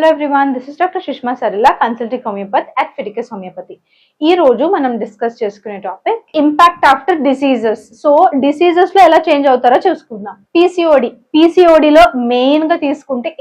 Hello everyone, this is Dr. Shishma Sarila, consulting homeopath at Fiticus Homeopathy. ఈ రోజు మనం discuss చేసుకునే topic impact after diseases. So diseases లో ఎలా change అవుతారో చూసుకుందాం. పీసీఓడి లో మెయిన్ గా తీసుకుంటే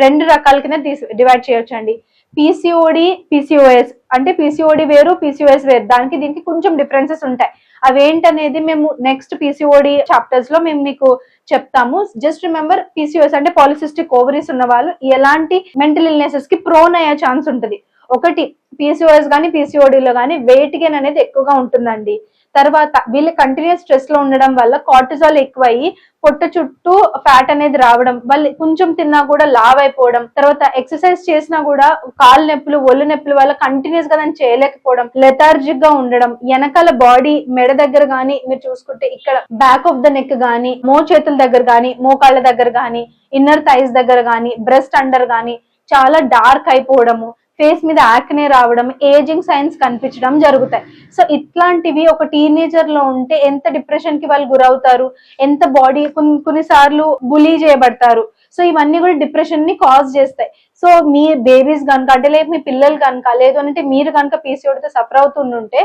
రెండు రకాల కింద డివైడ్ చేయొచ్చు అండి. PCOD, PCOS. అంటే పీసీఓడి వేరు, పీసీఓఎస్ వేరు. దానికి దీనికి కొంచెం డిఫరెన్సెస్ ఉంటాయి. అవేంటనేది మేము నెక్స్ట్ పీసీఓడి చాప్టర్స్ లో మేము మీకు చెప్తాము. జస్ట్ రిమెంబర్, పీసీఓఎస్ అంటే పాలిసిస్టిక్ ఓవరీస్ ఉన్న వాళ్ళు ఎలాంటి మెంటల్ ఇల్నెసెస్ కి ప్రోన్ అయ్యే ఛాన్స్ ఉంటుంది. ఒకటి, పీసీఓఎస్ కానీ పీసీఓడిలో కానీ వెయిట్ గెయిన్ అనేది ఎక్కువగా ఉంటుందండి. తర్వాత వీళ్ళు కంటిన్యూస్ స్ట్రెస్ లో ఉండడం వల్ల కార్టిజాల్ ఎక్కువయ్యి పొట్ట చుట్టూ ఫ్యాట్ అనేది రావడం, వాళ్ళు కొంచెం తిన్నా కూడా లావ్ అయిపోవడం, తర్వాత ఎక్సర్సైజ్ చేసినా కూడా కాళ్ళు నొప్పులు, ఒళ్ళు నొప్పుల వల్ల కంటిన్యూస్ గా దాన్ని చేయలేకపోవడం, లెథార్జిక్ గా ఉండడం, వెనకాల బాడీ మెడ దగ్గర గానీ మీరు చూసుకుంటే ఇక్కడ బ్యాక్ ఆఫ్ ద నెక్ గానీ, చేతుల దగ్గర గానీ, మోకాళ్ళ దగ్గర గానీ, ఇన్నర్ థైస్ దగ్గర గానీ, బ్రెస్ట్ అండర్ గానీ చాలా డార్క్ అయిపోవడము, ఫేస్ మీద యాక్నే రావడం, ఏజింగ్ సైన్స్ కనిపించడం జరుగుతాయి. సో ఇట్లాంటివి ఒక టీనేజర్ లో ఉంటే ఎంత డిప్రెషన్ కి వాళ్ళు గురవుతారు, ఎంత బాడీ కొన్నిసార్లు బులీ చేయబడతారు. సో ఇవన్నీ కూడా డిప్రెషన్ ని కాజ్ చేస్తాయి. సో మీ బేబీస్ కనుక, అంటే లేదు మీ పిల్లలు కనుక, లేదు అంటే మీరు కనుక పీసీఓడితో సఫర్ అవుతుంటే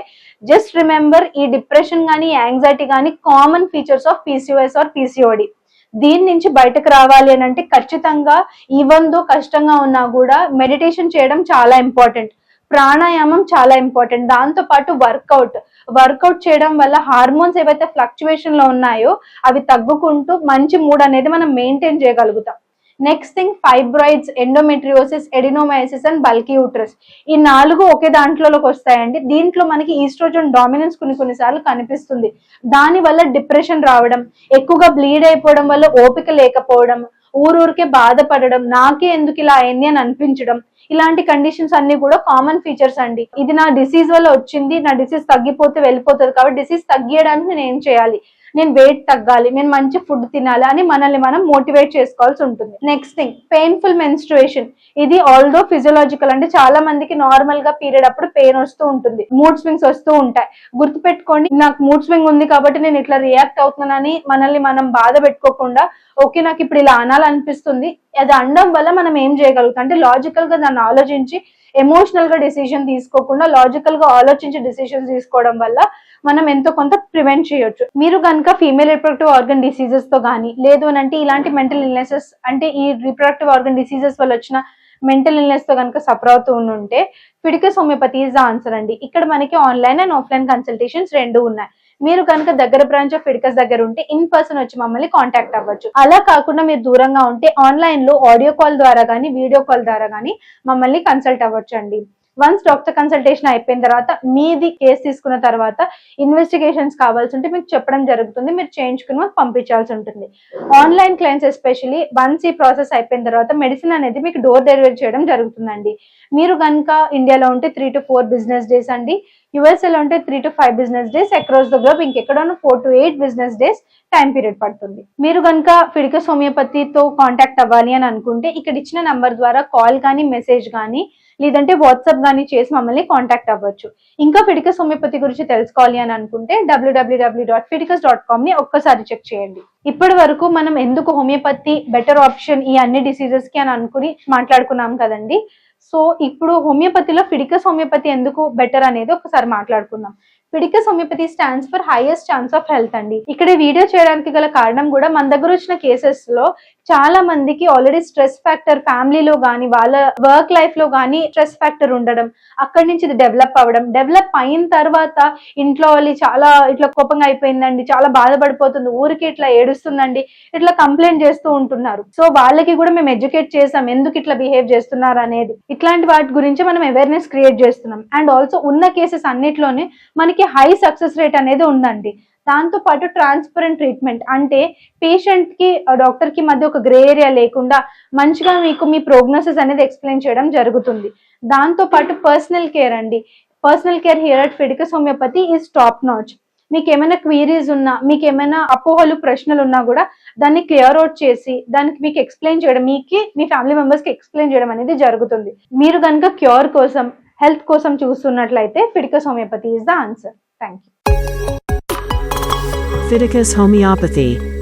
జస్ట్ రిమెంబర్, ఈ డిప్రెషన్ కానీ యాంగ్జైటీ కానీ common features of PCOS or PCOD. దీని నుంచి బయటకు రావాలి అని అంటే ఖచ్చితంగా ఈవెన్ దో కష్టంగా ఉన్నా కూడా మెడిటేషన్ చేయడం చాలా ఇంపార్టెంట్, ప్రాణాయామం చాలా ఇంపార్టెంట్. దాంతో పాటు వర్కౌట్ చేయడం వల్ల హార్మోన్స్ ఏవైతే ఫ్లక్చువేషన్ లో ఉన్నాయో అవి తగ్గుకుంటూ మంచి మూడ్ అనేది మనం మెయింటైన్ చేయగలుగుతాం. Next thing, fibroids, endometriosis, adenomyosis and bulky uterus. ఈ 4 ఒకే దాంట్లోకి వస్తాయండి. దీంట్లో మనకి ఈస్ట్రోజన్ డామినెన్స్ కొన్నిసార్లు కనిపిస్తుంది. దాని వల్ల డిప్రెషన్ రావడం, ఎక్కువగా బ్లీడ్ అయిపోవడం వల్ల ఓపిక లేకపోవడం, ఊరూరికే బాధపడడం, నాకే ఎందుకు ఇలా అయింది అని అనిపించడం, ఇలాంటి కండిషన్స్ అన్ని కూడా కామన్ ఫీచర్స్ అండి. ఇది నా డిసీజ్ వల్ల వచ్చింది, నా డిసీజ్ తగ్గిపోతే వెళ్ళిపోతుంది, కాబట్టి డిసీజ్ తగ్గియడానికి నేను ఏం చేయాలి, నేను వెయిట్ తగ్గాలి, నేను మంచి ఫుడ్ తినాలి అని మనల్ని మనం మోటివేట్ చేసుకోవాల్సి ఉంటుంది. Next thing, painful menstruation. ఇది ఆల్దో ఫిజియోలాజికల్, అంటే చాలా మందికి నార్మల్ గా పీరియడ్ అప్పుడు పెయిన్ వస్తూ ఉంటుంది, మూడ్ స్వింగ్స్ వస్తూ ఉంటాయి. గుర్తుపెట్టుకోండి, నాకు మూడ్ స్వింగ్ ఉంది కాబట్టి నేను ఇట్లా రియాక్ట్ అవుతున్నానని మనల్ని మనం బాధ పెట్టుకోకుండా, ఓకే నాకు ఇప్పుడు ఇలా అనాలనిపిస్తుంది, అది అనడం వల్ల మనం ఏం చేయగలుగుతాం అంటే లాజికల్ గా దాన్ని ఆలోచించి ఎమోషనల్ గా డిసిజన్ తీసుకోకుండా లాజికల్ గా ఆలోచించి డిసిజన్స్ తీసుకోవడం వల్ల మనం ఎంతో కొంత ప్రివెంట్ చేయొచ్చు. మీరు కనుక ఫీమేల్ రిప్రొడక్టివ్ ఆర్గన్ డిసీజెస్ తో కానీ, లేదు అని అంటే ఇలాంటి మెంటల్ ఇల్నెసెస్, అంటే ఈ రిప్రొడక్టివ్ ఆర్గన్ డిసీజెస్ వల్ల వచ్చిన మెంటల్ ఇల్నెస్ తో కనుక సఫర్ అవుతూ ఉంటే Fidicus homeopathy is the answer అండి. ఇక్కడ మనకి ఆన్లైన్ అండ్ ఆఫ్లైన్ కన్సల్టేషన్స్ 2 ఉన్నాయి. మీరు కనుక దగ్గర బ్రాంచ్ ఆఫ్ ఫిడికస్ దగ్గర ఉంటే ఇన్ పర్సన్ వచ్చి మమ్మల్ని కాంటాక్ట్ అవ్వచ్చు. అలా కాకుండా మీరు దూరంగా ఉంటే ఆన్లైన్ లో ఆడియో కాల్ ద్వారా కానీ, వీడియో కాల్ ద్వారా కానీ మమ్మల్ని కన్సల్ట్ అవ్వచ్చు అండి. వన్స్ డాక్టర్ కన్సల్టేషన్ అయిపోయిన తర్వాత, మీది కేసు తీసుకున్న తర్వాత ఇన్వెస్టిగేషన్స్ కావాల్సి ఉంటే మీకు చెప్పడం జరుగుతుంది, మీరు చేయించుకుని మాకు పంపించాల్సి ఉంటుంది. ఆన్లైన్ క్లయింట్స్ ఎస్పెషల్లీ వన్స్ ఈ ప్రాసెస్ అయిపోయిన తర్వాత మెడిసిన్ అనేది మీకు డోర్ డెలివరీ చేయడం జరుగుతుందండి. మీరు కనుక ఇండియాలో ఉంటే 3 to 4 బిజినెస్ డేస్ అండి, యుఎస్ఏలో ఉంటే 3 to 5 business days, across the globe ఇంకెక్కడో 4 to 8 business days time period పడుతుంది. మీరు కనుక ఫిడికస్ హోమియోపతితో కాంటాక్ట్ అవ్వాలి అని అనుకుంటే ఇక్కడ ఇచ్చిన నంబర్ ద్వారా కాల్ కానీ, మెసేజ్ కానీ, లేదంటే వాట్సాప్ కానీ చేసి మమ్మల్ని కాంటాక్ట్ అవ్వచ్చు. ఇంకా ఫిడికస్ హోమియోపతి గురించి తెలుసుకోవాలి అని అనుకుంటే www.fidicus.com ని ఒక్కసారి చెక్ చేయండి. ఇప్పటి వరకు మనం ఎందుకు హోమియోపతి బెటర్ ఆప్షన్ ఈ అన్ని డిసీజెస్ కి అని అనుకుని మాట్లాడుకున్నాం కదండి. సో ఇప్పుడు హోమియోపతిలో ఫిడికస్ హోమియోపతి ఎందుకు బెటర్ అనేది ఒకసారి మాట్లాడుకుందాం. Fidicus homeopathy stands for highest chance of health అండి. ఇక్కడ వీడియో చేయడానికి గల కారణం కూడా మన దగ్గర వచ్చిన కేసెస్ లో చాలా మందికి ఆల్రెడీ స్ట్రెస్ ఫ్యాక్టర్ ఫ్యామిలీలో గానీ, వాళ్ళ వర్క్ లైఫ్ లో గానీ స్ట్రెస్ ఫ్యాక్టర్ ఉండడం, అక్కడి నుంచి ఇది డెవలప్ అయిన తర్వాత ఇంట్లో వాళ్ళు చాలా ఇట్లా కోపంగా అయిపోయిందండి, చాలా బాధపడిపోతుంది, ఊరికి ఇట్లా ఏడుస్తుందండి, ఇట్లా కంప్లైంట్ చేస్తూ ఉంటున్నారు. సో వాళ్ళకి కూడా మేము ఎడ్యుకేట్ చేసాం ఎందుకు ఇట్లా బిహేవ్ చేస్తున్నారు అనేది. ఇట్లాంటి వాటి గురించి మనం అవేర్నెస్ క్రియేట్ చేస్తున్నాం. అండ్ ఆల్సో ఉన్న కేసెస్ అన్నిట్లోనే మనకి హై సక్సెస్ రేట్ అనేది ఉందండి. దాంతో పాటు ట్రాన్స్పరెంట్ ట్రీట్మెంట్, అంటే పేషెంట్ కి డాక్టర్ కి మధ్య ఒక గ్రే ఏరియా లేకుండా మంచిగా మీకు మీ ప్రోగ్నోసిస్ అనేది ఎక్స్ప్లెయిన్ చేయడం జరుగుతుంది. దాంతో పాటు పర్సనల్ కేర్ అండి. Personal care here at Fidicus homeopathy is top notch. మీకు ఏమైనా క్వీరీస్ ఉన్నా, మీకు ఏమైనా అపోహలు, ప్రశ్నలు ఉన్నా కూడా దాన్ని క్లియర్ అవుట్ చేసి దానికి మీకు ఎక్స్ప్లెయిన్ చేయడం, మీకు మీ ఫ్యామిలీ మెంబర్స్ కి ఎక్స్ప్లెయిన్ చేయడం అనేది జరుగుతుంది. మీరు కనుక క్యూర్ కోసం, హెల్త్ కోసం చూస్తున్నట్లయితే Fidicus homeopathy is the answer. Thank you. Fiticus Homeopathy.